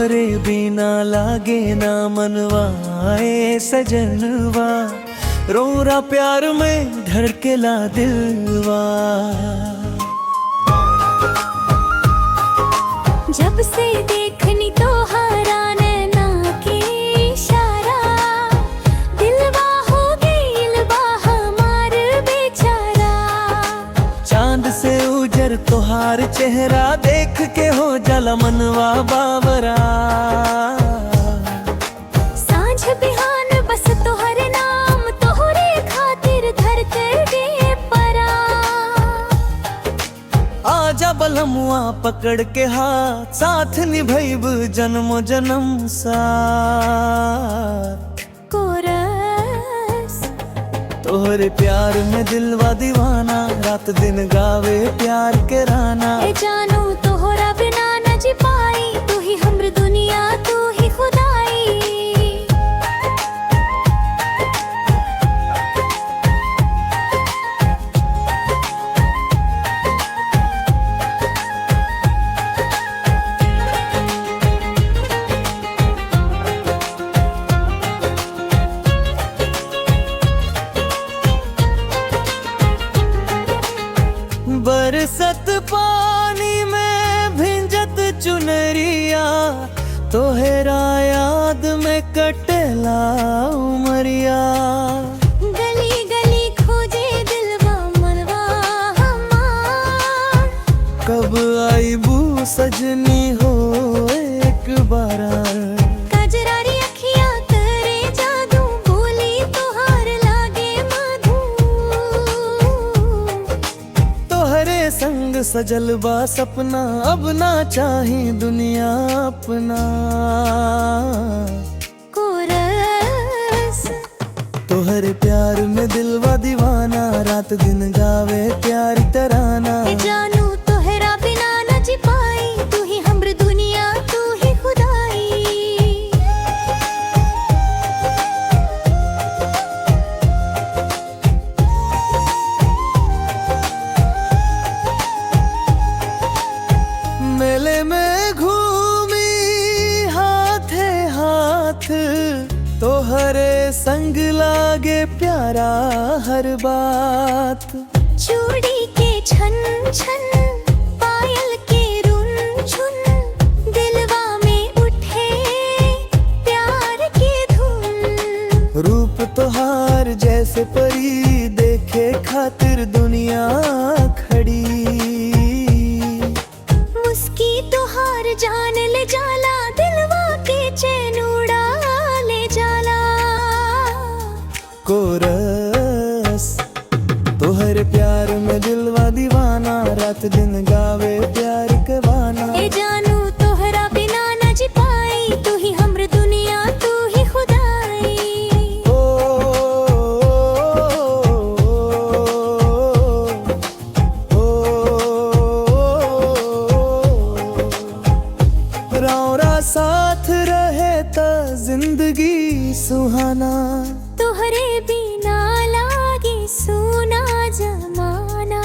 तोहरे बिना लागे ना मनवाए सजनवा, रोरा प्यार में धड़केला दिलवा। जब से देखनी तोहरा नैना के इशारा, दिलवा हो गइल बा हमार बेचारा। चांद से उजर तोहार चेहरा देख के हो जाला मनवा बावरा। सांझ बिहान बस तोहरे नाम, तोहरे खातिर धरते गे परा। आजा बलमुआ पकड़ के हाथ, साथ निभैब जन्मो जन्म साथ। कोरस तोहरे प्यार में दिलवा दीवाना, रात दिन गावे प्यार के राना। ए जानू तोहरा बिना न जी पाई, तू ही हमर दुनिया तू ही खुदाई। बरसत पानी में भिंजत चुनरिया, तोहरा याद में कटेला उमरिया। गली गली खोजे दिलवा मनवा हमार, कब आईबू सजनी हो एक बारा। कजरारी अखियां करे जादू, बोली तोहार लागे मधु। तोहरे संग सजल बा सपना, अब ना चाही दुनिया अपना। कोरस तोहरे प्यार में दिलवा दीवाना, रात दिन गावे प्यार तराना। ए जानू तोहरा बिना न जी पाई, तू ही हमर दुनिया तू ही खुदाई। मेले में घूमी हाथे हाथ, तोहरे संग लागे प्यारा हर बात। चूड़ी के छन छन, पायल के रुन झुन, दिलवा में उठे प्यार की धुन। रूप तोहार जैसे परी, देखे खातिर दुनिया खड़ी। मुस्की तोहार जान ले जाला, दिलवा के चैन उड़ा ले जाला। कोरस तोहरे प्यार में दिलवा दीवाना, रात दिन गावे प्यार के बाना। ए जानू तोहरा बिना न जी पाई, तू ही हमर दुनिया तू ही खुदाई। ओ, रौरा साथ रहे त जिंदगी सुहाना। तोहरे बिना लागे सोना जमाना।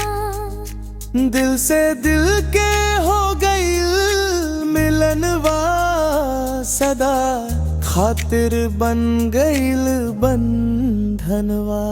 दिल से दिल के हो गई मिलनवा, सदा खातिर बन गई बंधनवा।